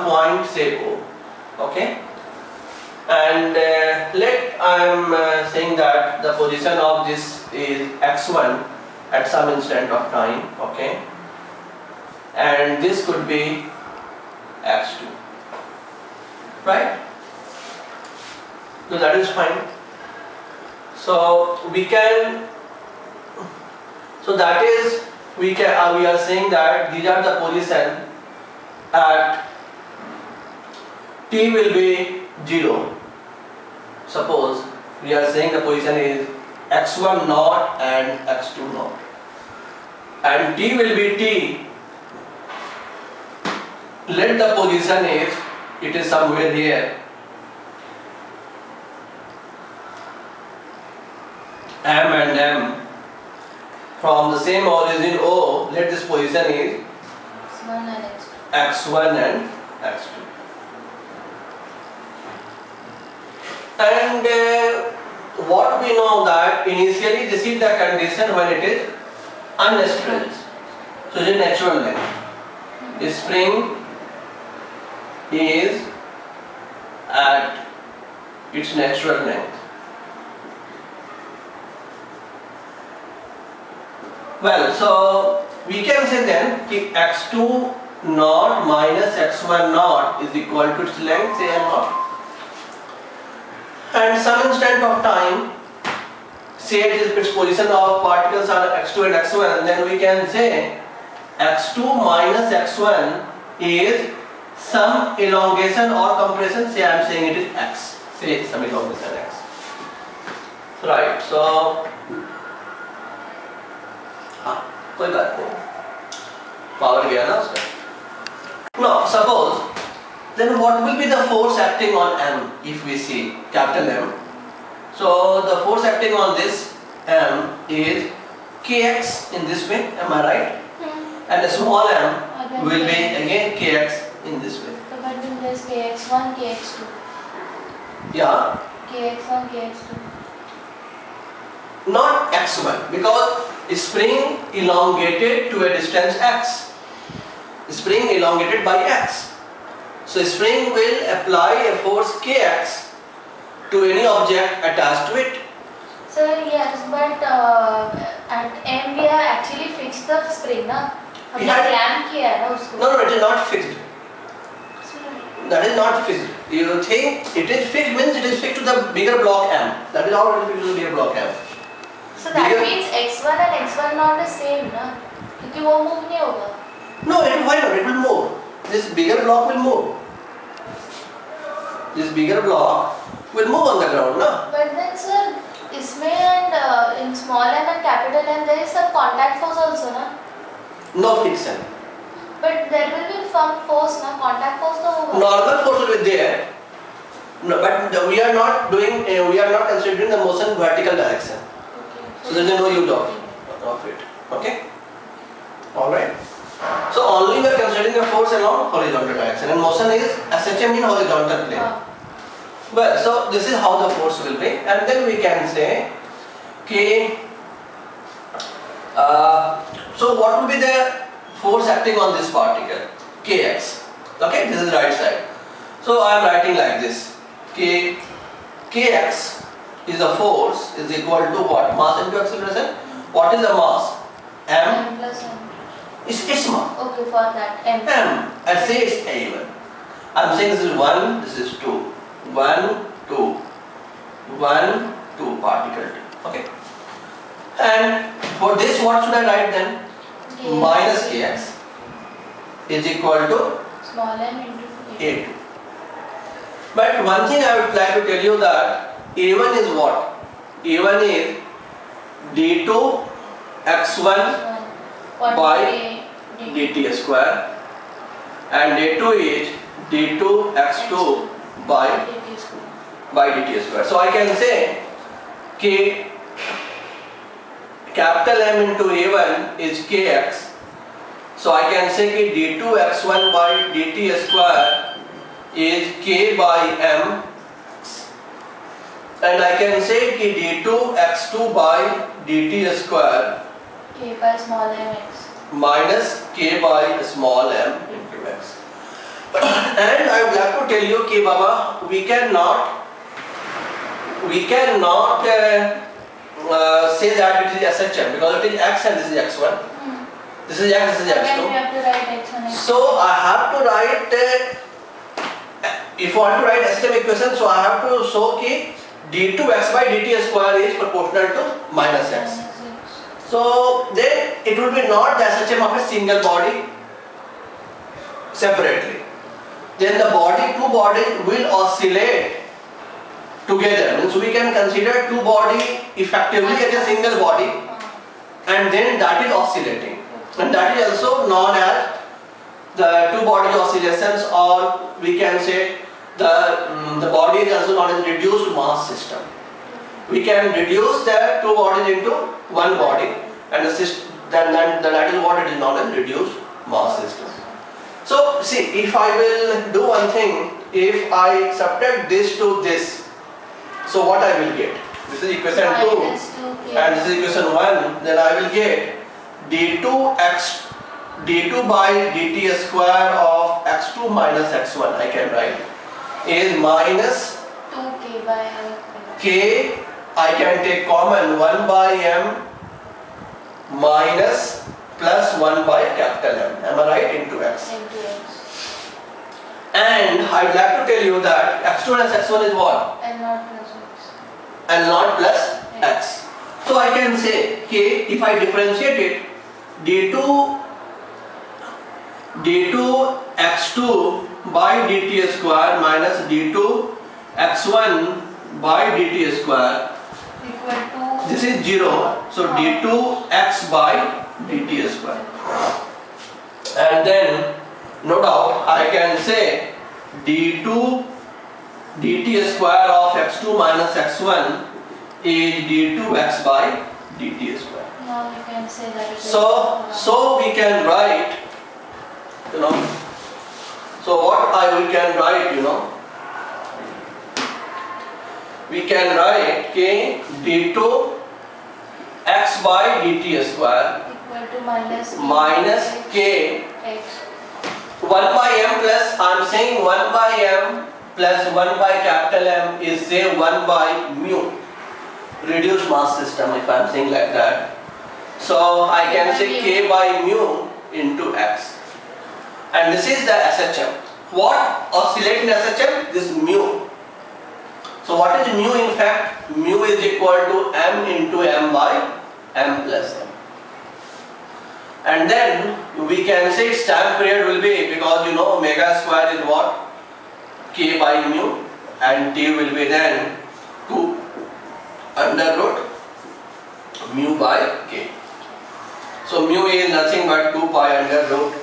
point say O. Okay, and I am saying that the position of this is x1 at some instant of time. Okay, and this could be x2, right? So that is fine. So we can. So that is we are saying that these are the position at t will be 0. Suppose we are saying the position is x1 naught and x2 naught, and t will be t. Let the position is, it is somewhere here, m and m from the same origin O. Let this position is x1 and x2. And what we know that initially this is the condition when it is unstretched. So it is natural length. The spring is at its natural length. Well, so we can say then that x2 naught minus x1 naught is equal to its length, say m naught. And some instant of time, say it is its position of particles are x2 and x1, then we can say x2 minus x1 is some elongation or compression. Say I am saying it is x. Say some elongation x. Right. So कोई बात नहीं, power गया ना उसका. Now suppose, then what will be the force acting on M if we see capital M? So the force acting on this M is Kx in this way, am I right? And the small m will be again Kx in this way. So but then there is Kx1, Kx2. Yeah. Kx1, Kx2. Not x1, because spring elongated to a distance x. Spring elongated by x. So spring will apply a force Kx to any object attached to it. So yes, but at M we have actually fixed the spring, na? हमने clamp किया है ना उसको. No, it is not fixed. That is not fixed. You think it is fixed means it is fixed to the bigger block M. That is how it is fixed to the bigger block M. So that means x1 and x1 not the same, na? क्योंकि वो move नहीं होगा. No, why not? It will move. This bigger block will move. This bigger block will move on the ground, na? But then sir, इसमें and in small m and capital M there is some contact force also, na? No friction. But there will be some force, na? Contact force तो होगा. Normal force will be there. No, but we are not doing. We are not considering the motion vertical direction. So there is no use of it. Okay. All right. So only we are considering the force along horizontal direction, and motion is SHM in horizontal plane. Well, so this is how the force will be, and then we can say, okay. So what will be the force acting on this particle? Kx. Okay, this is right side. So I am writing like this. Kx is the force is equal to what? Mass into acceleration. What is the mass? M plus m. It's mass. Okay, for that m. M. I say it's A1. I'm saying this is 1, this is 2. 1, 2. 1, 2 particle. Okay. And for this, what should I write then? Kx. Minus Kx is equal to Small m into A2. But one thing I would like to tell you that A1 is what? A1 is d2 x1 by dt square, and d2 is d2 x2 by dt square. So I can say K capital M into A1 is Kx. So I can say that d2 x1 by dt square is K by M, and I can say that d2 x2 by dt square K by small m x minus K by small m into x. And I would like to tell you कि बाबा we cannot say that it is SHM because it is X and this is X1. This is X, this is Again, X2. we have to write X and X2. So I have to write, if I want to write SHM equation, so I have to show कि d2x by dt square is proportional to minus x. So then it will be not the SHM of a single body separately. Then the two bodies will oscillate together. Means we can consider two body effectively as a single body, and then that is oscillating, and that is also known as the two body oscillations, or we can say the body is also known as reduced mass system. We can reduce the two bodies into one body, and that is what it is known as reduced mass system. So see, if I will do one thing, if I subtract this to this, so what I will get? This is equation 2 and this is equation 1, then I will get d2 by dt square of x2 minus x1, I can write, is minus 2k by k, I can take common 1 by m minus plus 1 by capital M, am I right, into x. And I would like to tell you that x2 minus x1 is what? And not plus x. And not plus x. So I can say k, if I differentiate it, d2 x2 by dt square minus d2 x1 by dt square Equal to, this is 0, so d2 x by dt square. And then no doubt I can say d2 dt square of x2 minus x1 is d2 x by dt square. now we can say that it is So we can write, so what we can write, we can write k d2 x by dt square equal to minus k x. 1 by m plus, I am saying 1 by m plus 1 by capital M is say 1 by mu, reduced mass system, if I am saying like that. So I can say k by mu into x, and this is the SHM. What oscillating SHM? This mu. So what is mu in fact? Mu is equal to m into m by m plus m. And then we can say its time period will be, because omega square is what? K by mu, and t will be then 2 under root mu by k. So mu is nothing but 2 pi under root